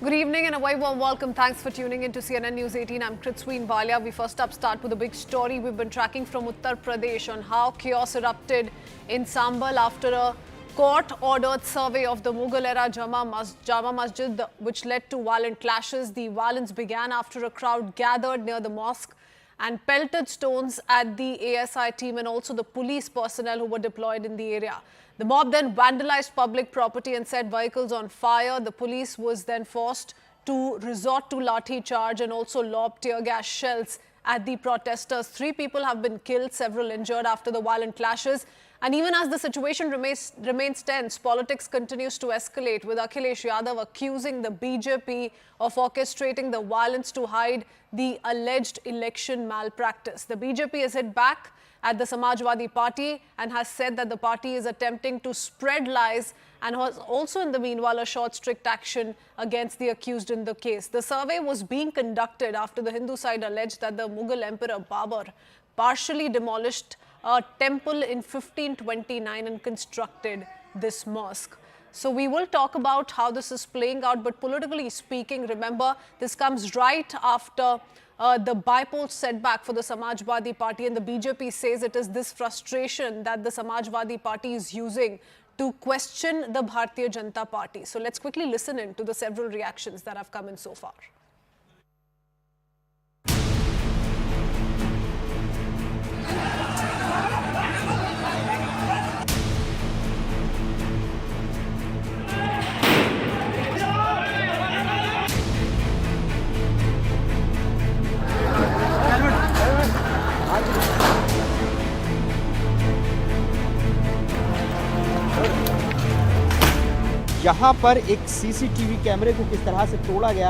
Good evening and a very warm welcome. Thanks for tuning in to CNN News 18. I'm Kritsween Walia. We first up start with a big story we've been tracking from Uttar Pradesh on how chaos erupted in Sambal after a court-ordered survey of the Mughal-era Jama Masjid, which led to violent clashes. The violence began after a crowd gathered near the mosque and pelted stones at the ASI team and also the police personnel who were deployed in the area. The mob then vandalized public property and set vehicles on fire. The police was then forced to resort to lathi charge and also lob tear gas shells at the protesters. 3 people have been killed, several injured after the violent clashes. And even as the situation remains tense, politics continues to escalate, with Akhilesh Yadav accusing the BJP of orchestrating the violence to hide the alleged election malpractice. The BJP has hit back at the Samajwadi Party and has said that the party is attempting to spread lies and has also in the meanwhile assured strict action against the accused in the case. The survey was being conducted after the Hindu side alleged that the Mughal Emperor Babur partially demolished a temple in 1529 and constructed this mosque. So we will talk about how this is playing out, but politically speaking, remember, this comes right after the bipolar setback for the Samajwadi Party, and the BJP says it is this frustration that the Samajwadi Party is using to question the Bharatiya Janata Party. So let's quickly listen in to the several reactions that have come in so far. यहाँ पर एक CCTV कैमरे को किस तरह से तोड़ा गया,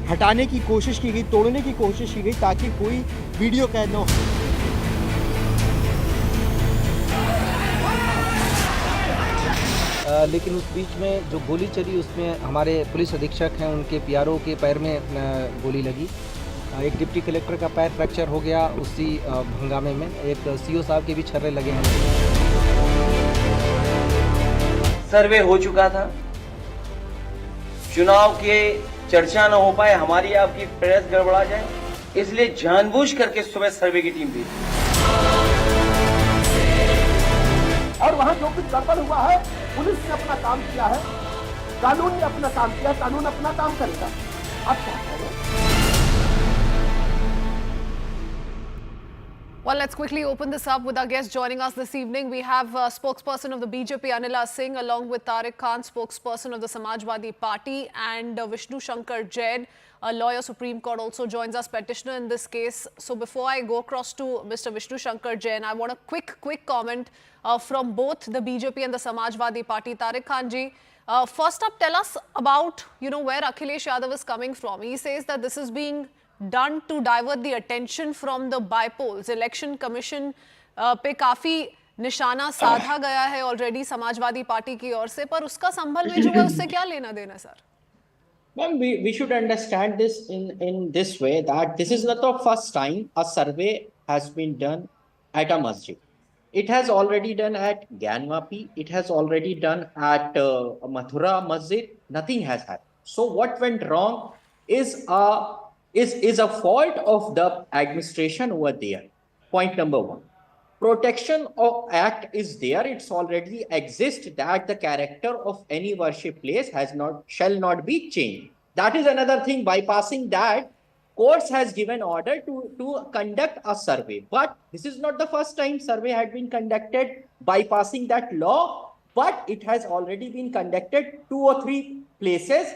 हटाने की कोशिश की गई, तोड़ने की कोशिश की गई ताकि कोई वीडियो कैद न हो। लेकिन उस बीच में जो गोली चली उसमें हमारे पुलिस अधीक्षक हैं, उनके पीआरओ के पैर में गोली लगी। एक डिप्टी कलेक्टर का पैर फ्रैक्चर हो गया उसी हंगामे में। एक सीओ साहब के भी छर्रे लगे हैं। सर्वे हो चुका था, चुनाव के चर्चा न हो पाए, हमारी आपकी प्रेस गड़बड़ा जाए, इसलिए जानबूझ करके सुबह सर्वे की टीम भेजी। और वहां जो कुछ गड़बड़ हुआ है, पुलिस ने अपना काम किया है, कानून ने अपना काम किया, कानून अपना काम करेगा। अब क्या करें? Well, let's quickly open this up with our guests joining us this evening. We have spokesperson of the BJP, Anila Singh, along with Tariq Khan, spokesperson of the Samajwadi Party, and Vishnu Shankar Jain, a lawyer, Supreme Court, also joins us, petitioner in this case. So before I go across to Mr. Vishnu Shankar Jain, I want a quick comment from both the BJP and the Samajwadi Party. Tariq Khan ji, first up, tell us about, where Akhilesh Yadav is coming from. He says that this is being done to divert the attention from the bypolls. Election Commission पे काफी निशाना साधा गया है already Samajwadi party की ओर से, पर उसका संभल में जो है उससे क्या लेना देना sir? Well, we should understand this in this way, that this is not the first time a survey has been done at a masjid. It has already done at Gyanvapi. It has already done at Mathura Masjid. Nothing has happened. So what went wrong is a fault of the administration over there. Point number 1. Protection of Act is there. It's already exist that the character of any worship place shall not be changed. That is another thing. Bypassing that, courts has given order to conduct a survey. But this is not the first time survey had been conducted bypassing that law. But it has already been conducted 2 or 3 places.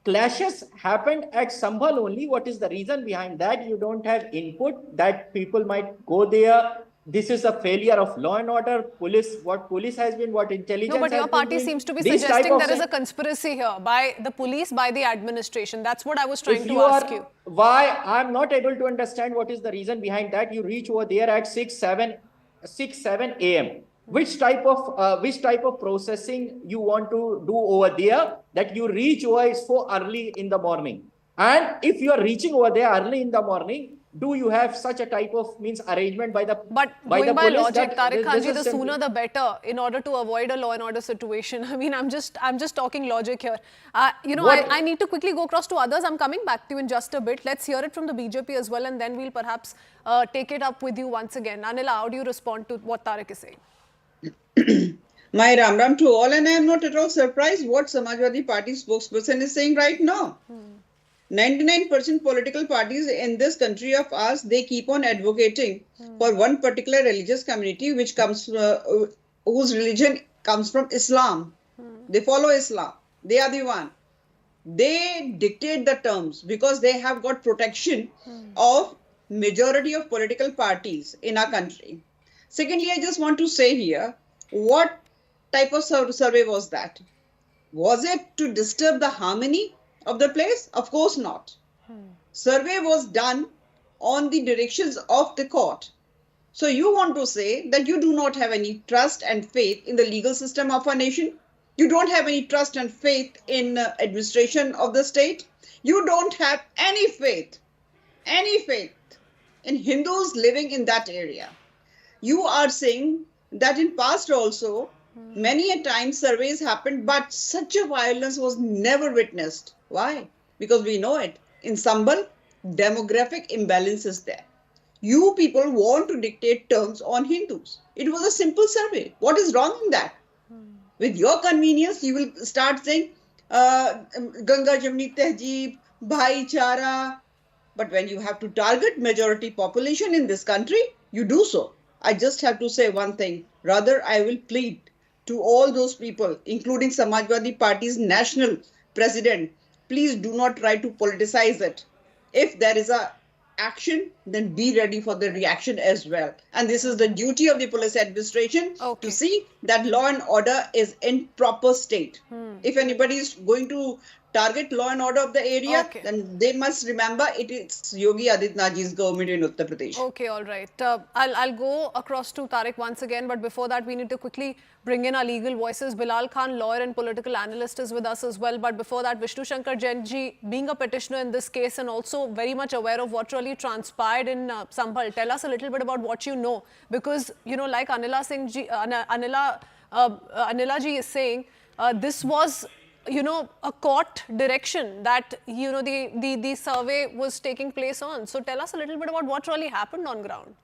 Clashes happened at Sambhal only. What is the reason behind that? You don't have input that people might go there. This is a failure of law and order. What police has been, what intelligence. No, but your party seems to be suggesting there is a conspiracy here by the police, by the administration. That's what I was trying to ask you. Why? I'm not able to understand what is the reason behind that. You reach over there at 6, 7 a.m. Which type of processing you want to do over there that you reach over is so early in the morning? And if you are reaching over there early in the morning, do you have such a type of means arrangement by the But by going the by police logic, that Tariq Khan this ji, is the simply- sooner the better, in order to avoid a law and order situation. I mean, I'm just talking logic here. What- I need to quickly go across to others. I'm coming back to you in just a bit. Let's hear it from the BJP as well, and then we'll perhaps take it up with you once again. Anila, how do you respond to what Tariq is saying? My Ram Ram to all, and I am not at all surprised what Samajwadi Party spokesperson is saying right now. 99% political parties in this country of ours, they keep on advocating for one particular religious community which comes whose religion comes from Islam. They follow Islam. They are the one. They dictate the terms because they have got protection of majority of political parties in our country. Secondly, I just want to say here, what type of survey was that? Was it to disturb the harmony of the place? Of course not. Survey was done on the directions of the court. So you want to say that you do not have any trust and faith in the legal system of our nation? You don't have any trust and faith in administration of the state? You don't have any faith in Hindus living in that area. You are saying that in past also, many a time surveys happened, but such a violence was never witnessed. Why? Because we know it. In Sambal, demographic imbalance is there. You people want to dictate terms on Hindus. It was a simple survey. What is wrong in that? With your convenience, you will start saying Ganga Jamni Tehjeeb, Bhaichara. But when you have to target majority population in this country, you do so. I just have to say one thing. Rather, I will plead to all those people, including Samajwadi Party's national president, please do not try to politicize it. If there is a action, then be ready for the reaction as well. And this is the duty of the police administration Okay. to see that law and order is in proper state. If anybody is going to target law and order of the area, Okay. then they must remember it is Yogi Adityanath's government in Uttar Pradesh. Okay, all right. I'll go across to Tariq once again, but before that, we need to quickly bring in our legal voices. Bilal Khan, lawyer and political analyst, is with us as well. But before that, Vishnu Shankar Jain ji, being a petitioner in this case and also very much aware of what really transpired in Sambhal, tell us a little bit about what you know. Because, like Anila Singh ji, Anila ji is saying, this was a court direction that, the survey was taking place on. So tell us a little bit about what really happened on ground.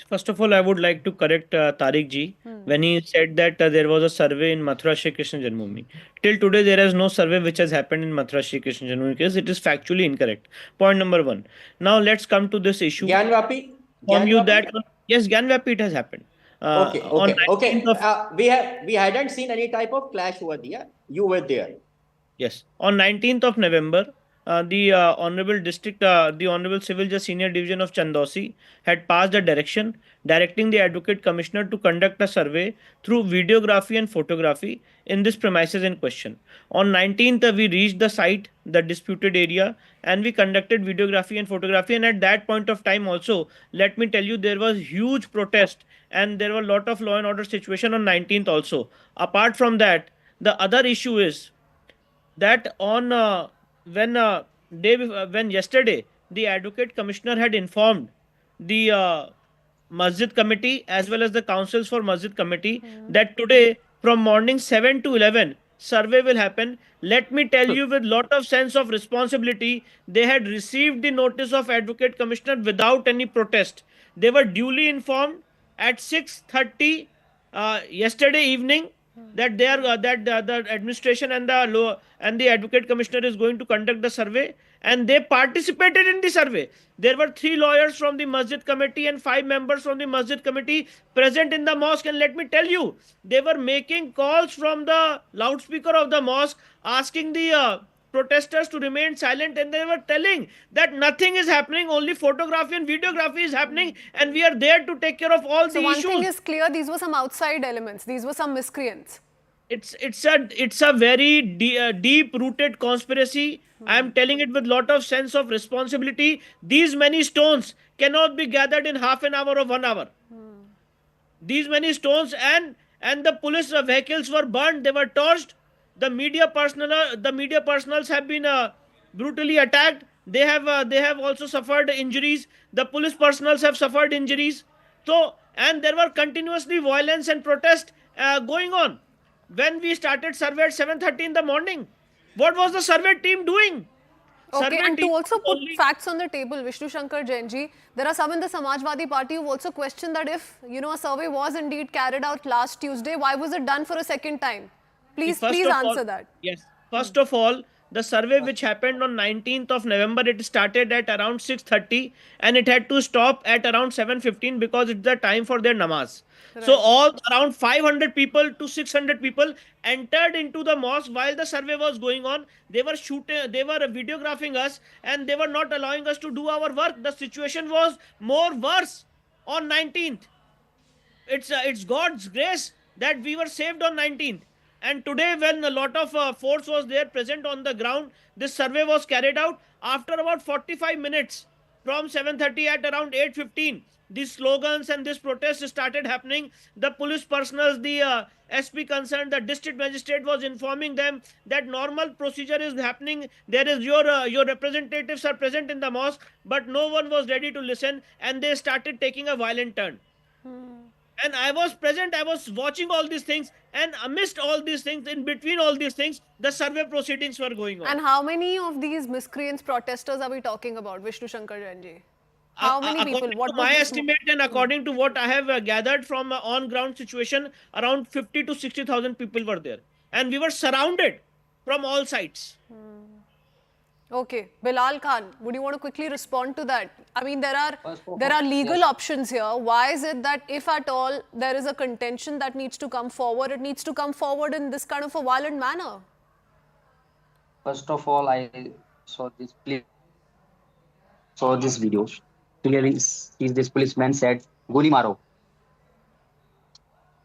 First of all, I would like to correct Tariq ji when he said that there was a survey in Mathura Shri Krishna Janmabhoomi. Till today, there is no survey which has happened in Mathura Shri Krishna Janmabhoomi case. It is factually incorrect. Point number one. Now let's come to this issue. Gyanvapi? Inform you Gyanvapi? that yes, Gyanvapi it has happened. Okay. On 19th of We hadn't seen any type of clash over there. You were there. Yes. On 19th of November, the Honorable Civil Judge Senior Division of Chandosi had passed a direction directing the Advocate Commissioner to conduct a survey through videography and photography in this premises in question. On 19th, we reached the site, the disputed area, and we conducted videography and photography. And at that point of time also, let me tell you, there was huge protest and there were a lot of law and order situation on 19th also. Apart from that, the other issue is that on when yesterday the Advocate Commissioner had informed the Masjid Committee as well as the councils for Masjid Committee that today from morning 7 to 11 survey will happen. Let me tell you, with lot of sense of responsibility, they had received the notice of Advocate Commissioner without any protest. They were duly informed at 6:30 yesterday evening that they are the administration and the Advocate Commissioner is going to conduct the survey, and they participated in the survey. There were 3 lawyers from the Masjid Committee and 5 members from the Masjid Committee present in the mosque, and let me tell you, they were making calls from the loudspeaker of the mosque asking the protesters to remain silent, and they were telling that nothing is happening, only photography and videography is happening, and we are there to take care of all So the one issues. thing is clear, these were some outside elements. These were some miscreants. It's a very deep rooted conspiracy. I am telling it with lot of sense of responsibility. These many stones cannot be gathered in half an hour or 1 hour. These many stones, and the police vehicles were burned. They were torched. The media personals have been brutally attacked. they have also suffered injuries. The police personals have suffered injuries. So, and there were continuously violence and protest going on. When we started survey at 7:30 in the morning, what was the survey team doing? Okay, Survey and to team also put only- facts on the table, Vishnu Shankar Jain ji, there are some in the Samajwadi Party who also question that if, you know, a survey was indeed carried out last Tuesday, why was it done for a second time? Please First of all- answer that. Yes. First of all, the survey which happened on 19th of November, it started at around 6:30 and it had to stop at around 7:15 because it's the time for their namaz. So all around 500 people to 600 people entered into the mosque while the survey was going on. They were shooting, they were videographing us, and they were not allowing us to do our work. The situation was more worse on 19th. It's God's grace that we were saved on 19th. And today, when a lot of force was there present on the ground, this survey was carried out. After about 45 minutes, from 7:30 at around 8:15, these slogans and this protest started happening. The police personnel, the SP concerned, the district magistrate was informing them that normal procedure is happening. There is your representatives are present in the mosque, but no one was ready to listen, and they started taking a violent turn. And I was present, I was watching all these things, and amidst all these things, in between all these things, the survey proceedings were going on. And how many of these miscreants protesters are we talking about, Vishnu Shankar Jain ji? How many people? According What to was my this- estimate and according to what I have gathered from on-ground situation, around 50 to 60,000 people were there. And we were surrounded from all sides. Okay, Bilal Khan, would you want to quickly respond to that? I mean, there are legal options here. Why is it that if at all there is a contention that needs to come forward, it needs to come forward in this kind of a violent manner? First of all, I saw this video. Clearly, this policeman said, "Goli maro."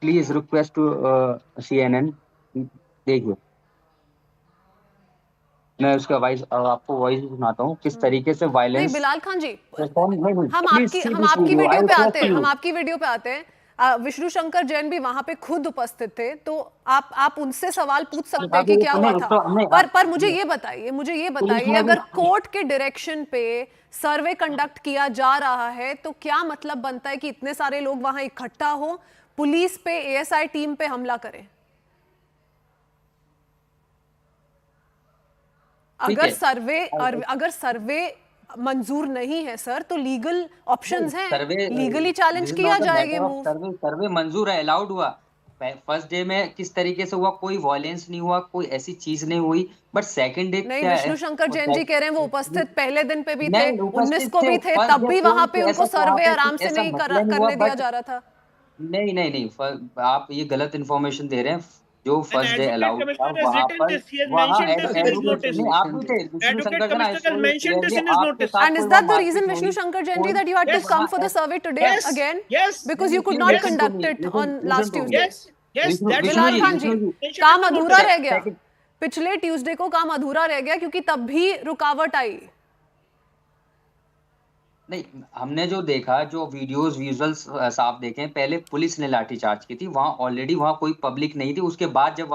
Please request to CNN. देखिए, मैं उसका voice आपको voice सुनाता हूँ किस तरीके से नहीं, वायलेंस बिलाल खान जी, हम हम आपकी वीडियो पे आते हैं, हम आपकी वीडियो पे आते हैं। विष्णु शंकर जैन भी वहां पे खुद उपस्थित थे, तो आप उनसे सवाल पूछ सकते हैं कि क्या हुआ था। पर मुझे ये बताइए अगर कोर्ट के डायरेक्शन पे सर्वे कंडक्ट किया जा रहा है, तो क्या मतलब बनता है कि इतने सारे लोग वहां इकट्ठा हो, पुलिस पे, एएसआई टीम पे हमला करें? अगर सर्वे मंजूर नहीं है सर, तो लीगल ऑप्शंस हैं, लीगली चैलेंज किया जाएगा। सर्वे मंजूर है, अलाउड हुआ। फर्स्ट डे में किस तरीके से हुआ, कोई वायलेंस नहीं हुआ, कोई ऐसी चीज नहीं हुई, बट सेकंड डे नहीं, विष्णु शंकर जैन जी कह रहे हैं वो उपस्थित पहले दिन पे भी थे, 19 को भी थे, तब भी वहां पे उनको सर्वे आराम से नहीं करने दिया जा रहा था। नहीं, आप ये गलत इन्फॉर्मेशन दे रहे हैं। जो फर्स्ट डे अलाउड था वहां पर And is that the reason, Vishnu Shankar Jain ji, that you had to come for the survey today again? Yes. Because you could not conduct it on last Tuesday. Yes. Bilal Khan जी, काम अधूरा रह गया। पिछले Tuesday को काम अधूरा रह गया क्योंकि तब भी रुकावट आई। नहीं, हमने जो देखा, जो वीडियोस विजुअल्स साफ देखे, पहले पुलिस ने लाठीचार्ज की थी, वहां ऑलरेडी वहां कोई पब्लिक नहीं थी। उसके बाद जब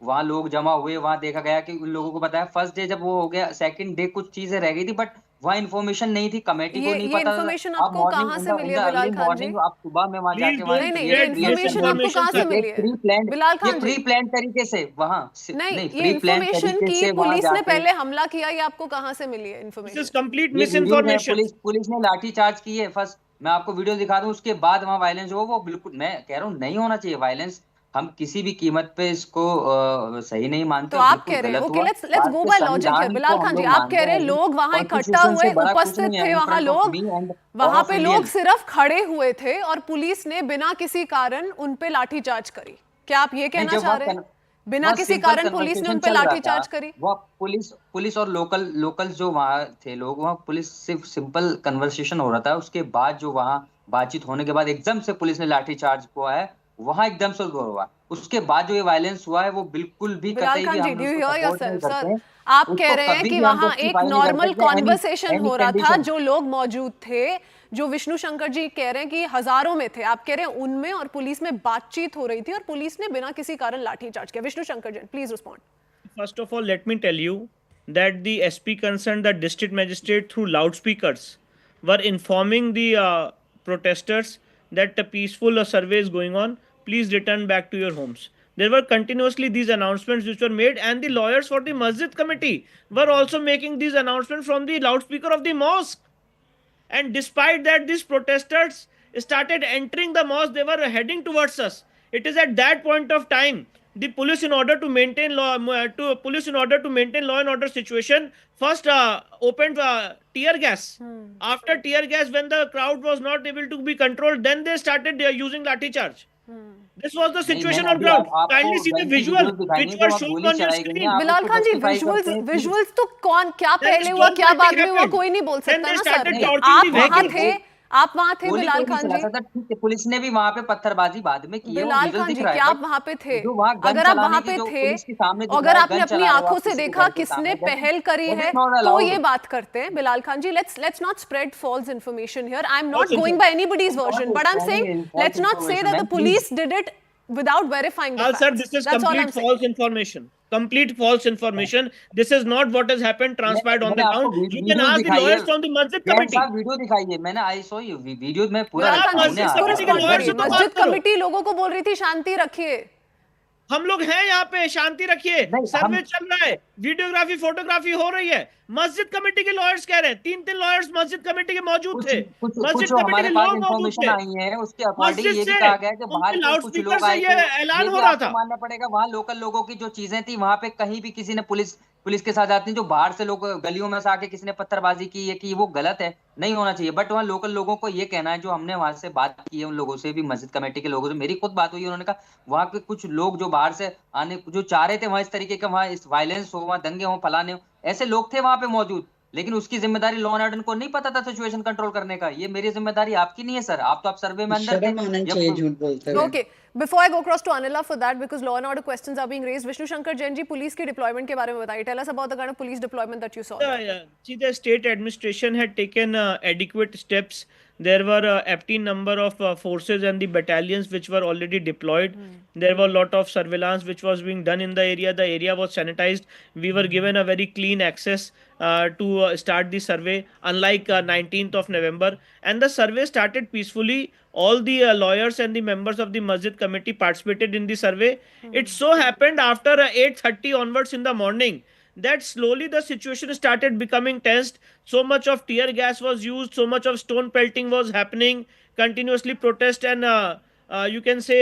वहां लोग जमा हुए, वहां देखा गया कि उन लोगों को बताया, फर्स्ट डे जब वो हो गया, सेकंड डे कुछ चीजें रह गई थी, बट वहां इन्फॉर्मेशन नहीं थी, कमेटी को नहीं पता। ये इन्फॉर्मेशन आपको कहां से मिली है बिलाल खान जी? आप सुबह में वहां जाके नहीं, ये इन्फॉर्मेशन आपको कहां से मिली है बिलाल खान जी? प्री प्लान तरीके से वहां नहीं, ये इन्फॉर्मेशन की पुलिस ने पहले हमला किया, ये आपको कहां से मिली है information? This is complete miss information. Police ने लाठीचार्ज की है। फर्स्ट मैं आपको वीडियो दिखा दूं, उसके बाद वहां वायलेंस हो, वो बिल्कुल, मैं कह रहा हूँ नहीं होना चाहिए वायलेंस। हम किसी भी कीमत पे इसको सही नहीं मानते। तो आप कह रहे हैं, okay, let's go by logic here. Bilal Khan ji, आप कह रहे हैं लोग वहां इकट्ठा हुए, उपस्थित थे वहां लोग, वहां पे लोग सिर्फ खड़े हुए थे और पुलिस ने बिना किसी कारण उन पे लाठीचार्ज करी। क्या आप ये कहना चाह रहे हैं? बिना किसी कारण पुलिस ने उन पे लाठीचार्ज करी? वो पुलिस और लोकल जो वहां थे लोग, वहां पुलिस सिर्फ सिंपल कन्वर्सेशन हो रहा था। उसके बाद जो वहां बातचीत होने के बाद एकदम से पुलिस ने लाठीचार्ज हुआ है, वहां एकदम से हुआ। उसके बाद जो ये वायलेंस हुआ है, वो बिल्कुल भी Bilal Khan ji, do you hear yourself sir? आप कह रहे हैं कि वहां एक नॉर्मल कॉन्वर्सेशन हो रहा था, जो लोग मौजूद थे, जो विष्णु शंकर जी कह रहे हैं कि हजारों में थे, आप कह रहे हैं उनमें और पुलिस में बातचीत हो रही थी और पुलिस ने बिना किसी कारण लाठीचार्ज किया। Vishnu Shankar ji, please respond. First of all, let me tell you that the SP concerned, the district magistrate, through loudspeakers, were informing the protesters that a peaceful survey is going on. Please return back to your homes. There were continuously these announcements which were made, and the lawyers for the Masjid Committee were also making these announcements from the loudspeaker of the mosque. And despite that, these protesters started entering the mosque. They were heading towards us. It is at that point of time the police, in order to maintain law, law and order situation, first opened tear gas. After tear gas, when the crowd was not able to be controlled, then they started using lathi charge. This was the situation on ground. Kindly see the visual which were shown on your screen. Bilal Khan ji, visuals तो कौन क्या पहले हुआ क्या बाद में हुआ कोई नहीं बोल सकता ना सर। आप वहाँ थे बिलाल खान जी? ठीक है, पुलिस ने भी वहाँ पे पत्थरबाजी बाद में की है। बिलाल खान जी, क्या आप वहाँ पे थे? अगर आप वहाँ पे थे, अगर आपने अपनी आंखों से देखा किसने पहल करी है, तो ये बात करते हैं। बिलाल खान जी, let's not spread false information here. I'm not going by anybody's version, but I'm saying let's not say that the police did it without verifying the facts. Sir, this is complete false information. Complete false information. This is not what has happened, transpired on the ground. You can ask the lawyers from the Masjid Committee. Video दिखाइए, मैंने I saw you video में पूरा। मस्जिद committee लोगों को बोल रही थी शांति रखिए, हम लोग हैं यहाँ पे, शांति रखिए, सर्वे चल रहा है, वीडियोग्राफी फोटोग्राफी हो रही है। मस्जिद कमेटी के लॉयर्स कह रहे हैं, 3 लॉयर्स मस्जिद कमेटी के मौजूद थे, मस्जिद कमेटी के लोग मौजूद थे। मस्जिद से लाउडस्पीकर से ये ऐलान हो रहा था। मानना पड़ेगा, वहाँ लोकल लोगों की जो चीजें थी, वहाँ पे कहीं भी किसी ने पुलिस के साथ आती, जो बाहर से लोग गलियों में से आके किसी ने पत्थरबाजी की है कि वो गलत है, नहीं होना चाहिए। बट वहाँ लोकल लोगों को ये कहना है, जो हमने वहां से बात की है उन लोगों से भी, मस्जिद कमेटी के लोगों से मेरी खुद बात हुई, उन्होंने कहा वहाँ के कुछ लोग जो बाहर से आने जो चाह रहे थे वहाँ इस तरीके का वहाँ इस वायलेंस हो, वहाँ दंगे हो, फलाने हो, ऐसे लोग थे वहाँ पे मौजूद, लेकिन उसकी जिम्मेदारी लॉ एंड ऑर्डर को नहीं पता था सिचुएशन कंट्रोल करने का। ये मेरी जिम्मेदारी आपकी नहीं है सर, आप सर्वे में अंदर थे। Okay, before I go across to Anila for that, because law and order questions are being raised, Vishnu Shankar Jain ji, police की deployment के बारे में बताइए. Tell us about the kind of police deployment that you saw. See, the state administration had taken adequate steps. There were aptly number of forces and the battalions which were already deployed. There were a lot of surveillance which was being done in the area. The area was sanitized. We were given a very clean access to start the survey, unlike 19th of November. And the survey started peacefully. All the lawyers and the members of the Masjid Committee participated in the survey. It so happened after 8:30 onwards in the morning that slowly the situation started becoming tensed. So much of tear gas was used, so much of stone pelting was happening, continuously protest and you can say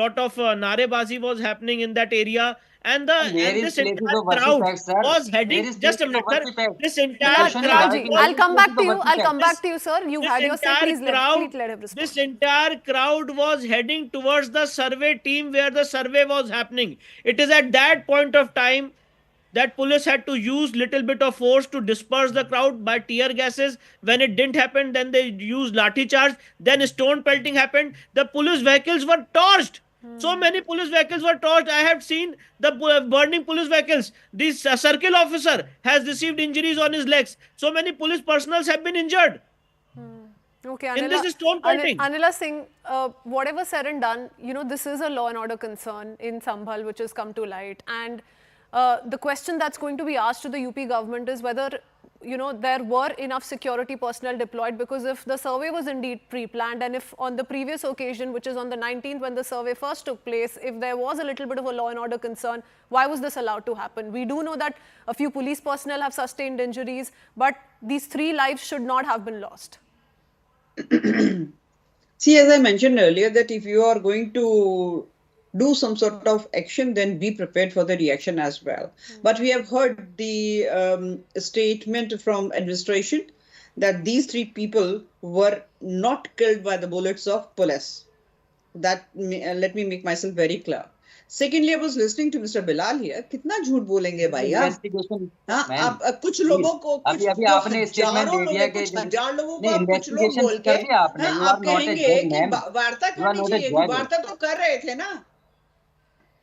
lot of narebazi was happening in that area. And this entire crowd was heading, just a minute, sir. This entire crowd, I'll come back to you. I'll come back to you, sir. You had your say. Please let him respond. This entire crowd was heading towards the survey team where the survey was happening. It is at that point of time that police had to use little bit of force to disperse the crowd by tear gases. When it didn't happen, then they used lathi charge. Then stone pelting happened. The police vehicles were torched. So many police vehicles were torched. I have seen the burning police vehicles. This circle officer has received injuries on his legs. So many police personals have been injured. Okay, Anila, in this stone pelting. Anila Singh, whatever said and done, you know, this is a law and order concern in Sambhal which has come to light. And the question that's going to be asked to the UP government is whether, you know, there were enough security personnel deployed, because if the survey was indeed pre-planned, and if on the previous occasion, which is on the 19th when the survey first took place, if there was a little bit of a law and order concern, why was this allowed to happen? We do know that a few police personnel have sustained injuries, but these 3 lives should not have been lost. See, as I mentioned earlier, that if you are going to do some sort of action, then be prepared for the reaction as well. But we have heard the statement from administration that these 3 people were not killed by the bullets of police. That let me make myself very clear. Secondly, I was listening to Mr. Bilal here. कितना झूठ बोलेंगे भाई आप? आप कुछ लोगों को अभी आपने स्टेटमेंट दे दिया कि हजार लोगों को कुछ लोग बोल के आप कहेंगे कि वार्ता करनी चाहिए, वार्ता तो कर रहे थे ना.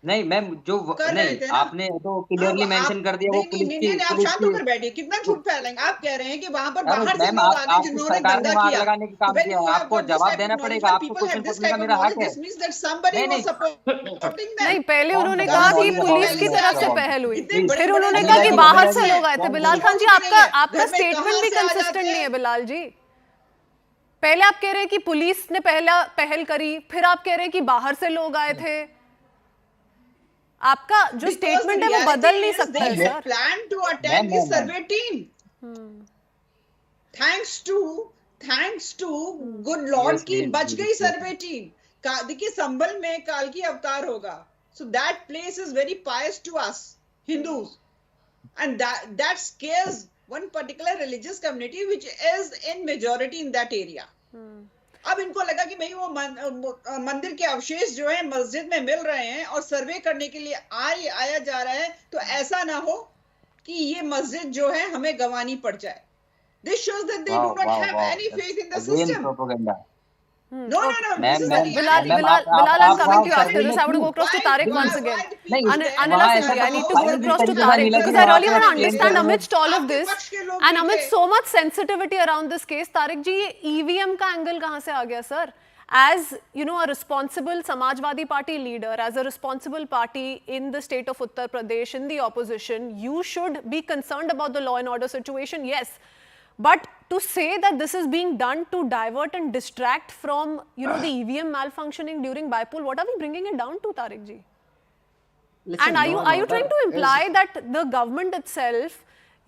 नहीं मैम, जो कर रहे नहीं थे ना। आपने तो क्लियरली अब मेंशन कर दिया वो नहीं नहीं नहीं नहीं, आप शांत होकर बैठिए, कितना झूठ फैलाएंगे। आप कह रहे हैं कि वहां पर अरे बाहर से मैम, लोग आ गए आपको जिन्होंने सरकार ने दंगा मार किया। लगाने का काम When किया you है, have आपको got this जवाब type of देना knowledge, पड़ेगा, when आपको people क्वेश्चन have this पूछने का type of मेरा हक knowledge, है। this means that somebody नहीं, was supporting them. नहीं, पहले कौन उन्होंने सा कहा कौन कि सा पुलिस कौन की सा तरफ से कौन सा पहल हुई, इतने बड़े फिर बड़े उन्होंने लोग कहा कि हैं, बाहर घर से में लोग आए थे। कौन बिलाल बोला? खान जी, कुछ नहीं है, आपका घर में स्टेटमेंट कहाँ भी से आ जाते कंसिस्टेंट नहीं है हैं? बिलाल जी। पहले आप कह रहे हैं कि पुलिस ने पहला पहल करी, फिर आप कह रहे हैं कि बाहर से लोग आए थे। आपका जो Because स्टेटमेंट the है वो बदल reality नहीं is सकता है they sir. planned to attack the ma'am, survey team. Thanks to good Lord Yes, की yes, बच yes, गई yes. Survey team. देखिए संभल में काल की अवतार होगा, so that place is very pious to us Hindus, and that scares one particular religious community which is in majority in that area. अब इनको लगा कि भाई वो मंदिर के अवशेष जो है मस्जिद में मिल रहे हैं और सर्वे करने के लिए आया जा रहा है, तो ऐसा ना हो कि ये मस्जिद जो है हमें गंवानी पड़ जाए। This shows that they do not have any faith in the system. Propaganda. No. This is the ma'am, Bilal, reality. I'm coming to you वहाँ after this. I want to go across to Tariq Why- once why again. the people नहीं, there- Anila वहाँ Sindhi, ऐसा I need to कुछ go file across to तरीका Tariq मिला कि because I वहाँ really पे want to explain understand करो। amidst all of आपके this पक्ष के लोग and भी amidst थे। so much sensitivity around this case, Tariq ji, ये EVM का एंगल कहाँ से आ गया sir? As you know, a responsible Samajwadi Party leader, as a responsible party in the state of Uttar Pradesh, in the opposition, you should be concerned about the law and order situation, yes. But to say that this is being done to divert and distract from, you know, the EVM malfunctioning during Baipul, what are we bringing it down to, Tariq ji? Listen, And are law you trying to order imply is- that the government itself,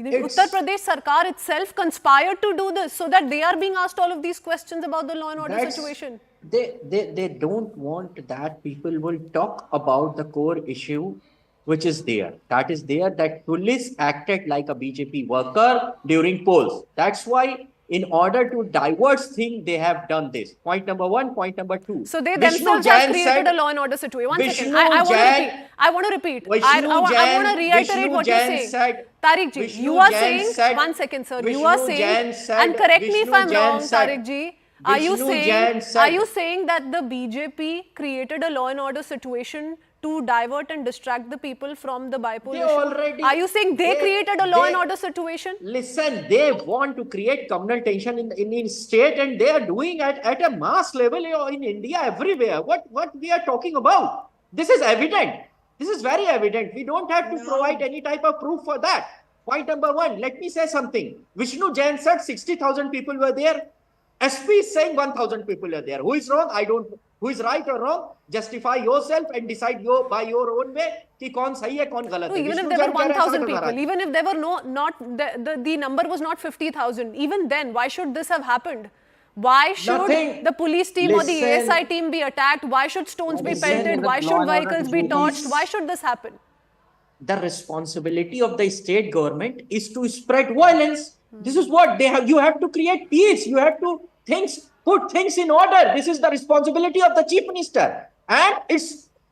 the It's- Uttar Pradesh Sarkar itself conspired to do this so that they are being asked all of these questions about the law and order That's- situation? They don't want that people will talk about the core issue which is there. That is there that police acted like a BJP worker during polls. That's why in order to divert things, they have done this. Point number one. Point number two. So they Vishnu themselves have Jain created said- a law and order situation. One second. Vishnu I want to Jain- repeat. I want to repeat. Vishnu I want Jain- to reiterate Vishnu what you're Jain saying. said- Tariq ji, Vishnu you are Jain saying, said- one second sir, you Vishnu are saying, Jain said- and correct me if Vishnu I'm Jain wrong, said- Tariq ji, are you Vishnu Jain said- saying that the BJP created a law and order situation to divert and distract the people from the Baipul They issue? already- Are you saying they created a law and they- order situation? Listen, they want to create communal tension in state, and they are doing at a mass level in India everywhere. What we are talking about? This is evident. This is very evident. We don't have to provide any type of proof for that. Point number one, let me say something. Vishnu Jain said 60,000 people were there. SP is saying 1,000 people are there. Who is wrong? I don't. Who is right or wrong? Justify yourself and decide by your own way कि कौन सही है कौन गलत No, है. even if Vishnu there Jain were कह रहा है, 1,000 ऐसा people, कर रहा है. even if there were not the number was not 50,000, even then, why should this have happened? Why should Nothing. the police team or the Listen. ASI team be attacked? Why should stones be Listen. pelted? Why Law should and order vehicles be situation. torched? Why should this happen? The responsibility of the state government is to spread violence. This is what they have. You have to create peace. You have to put things in order. This is the responsibility of the chief minister. And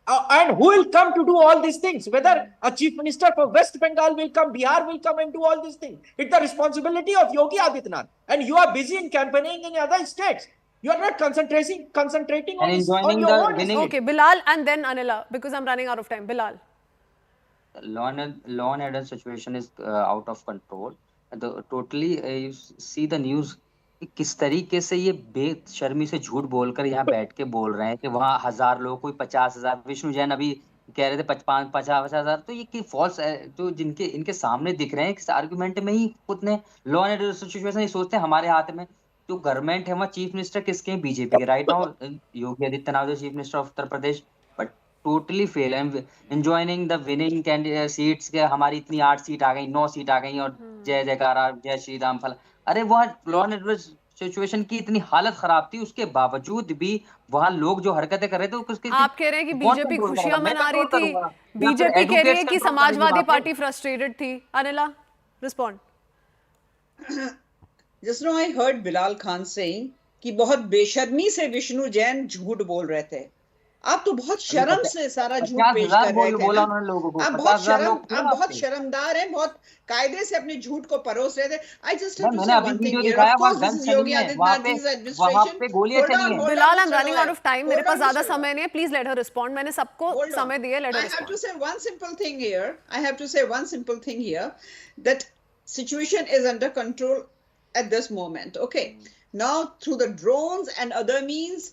and who will come to do all these things? Whether a chief minister for West Bengal will come, Bihar will come and do all these things. It's the responsibility of Yogi Adityanath. And you are busy in campaigning in other states. You are not concentrating on, And on enjoining your the own winning- state. Okay, Bilal and then Anila, because I'm running out of time. Bilal. Law and order situation is out of control. Totally, you see the news. कि किस तरीके से ये बेशर्मी से झूठ बोलकर यहाँ बैठ के बोल रहे हैं कि वहाँ 1,000 लोग, कोई 50,000। विष्णु जैन अभी कह रहे थे 50,000। तो ये कि फॉल्स तो जिनके इनके सामने दिख रहे हैं, इस आर्गुमेंट में ही खुद ने लॉ एंड ऑर्डर सिचुएशन ये सोचते हैं हमारे हाथ में। जो गवर्नमेंट है वहाँ चीफ मिनिस्टर किसके हैं? बीजेपी के। राइट नाउ योगी आदित्यनाथ जो chief minister of Uttar Pradesh, but totally fail and enjoying the winning candidate seats के। हमारी इतनी 8 सीट आ गई, 9 सीट आ गई और जय जयकारा, जय श्री राम फल। अरे वहाँ लॉ एंड ऑर्डर सिचुएशन की इतनी हालत खराब थी, उसके बावजूद भी वहाँ लोग जो हरकतें कर रहे थे उसके आप कह रहे हैं कि बीजेपी खुशियां मना रही थी, बीजेपी कह रही है कि समाजवादी पार्टी फ्रस्ट्रेटेड थी। Anila, respond. Just now I heard Bilal Khan saying कि बहुत बेशर्मी से विष्णु जैन झूठ बोल रहे थे। आप तो बहुत शर्म से सारा झूठ 50,000 पेश कर रहे थे बोला ना। उन्होंने लोगों को। आप 50,000 लोग थे आप वहाँ बहुत पे। शर्मदार हैं, बहुत कायदे से अपने झूठ को परोस रहे थे। आई जस्ट हैव टू मैंने से अभी वन वीडियो थिंग हियर, दिखाया, ऑफ वहाँ कोर्स दिस गन इज चली योगी है, आदित्यनाथ जी's वहाँ एडमिनिस्ट्रेशन। पे गोलियां चली हैं। Bilal, I am running out of time, मेरे पास ज्यादा समय नहीं है, प्लीज लेट हर रिस्पॉन्ड। मैंने सबको समय दिया, let her I have to respond. say one simple thing here. I have to say one simple thing here, that situation is under control at this moment. Okay. Now through the drones and other means,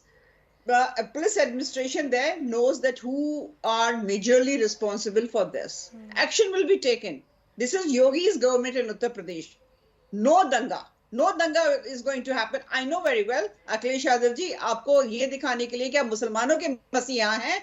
the police administration there knows that who are majorly responsible for this. Action will be taken. This is Yogi's government in Uttar Pradesh. No danga. No danga is going to happen. I know very well. Akhilesh Yadav ji, आपको ये दिखाने के लिए कि आप मुसलमानों के मसीहा हैं,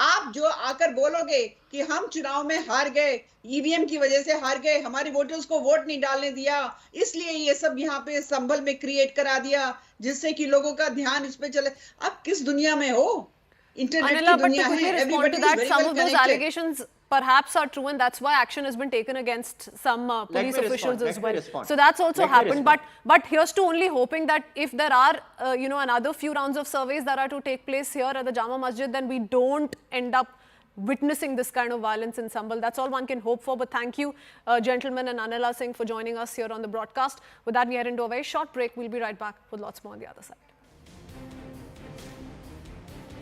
आप जो आकर बोलोगे कि हम चुनाव में हार गए, ईवीएम की वजह से हार गए, हमारे वोटर्स को वोट नहीं डालने दिया, इसलिए ये सब यहाँ पे संभल में क्रिएट करा दिया, जिससे कि लोगों का ध्यान इस पे चले। आप किस दुनिया में हो? इंटरनेट Anila, की but दुनिया to quickly है। respond Everybody to is that, very some well of those connected. allegations perhaps are true, and that's why action has been taken against some police me officials respond, as let me well. respond. So that's also Let me happened. respond. But here's to only hoping that if there are another few rounds of surveys that are to take place here at the Jama Masjid, then we don't end up witnessing this kind of violence in Sambal. That's all one can hope for. But thank you, gentlemen, and Anila Singh for joining us here on the broadcast. With that, we are into a very short break. We'll be right back with lots more on the other side.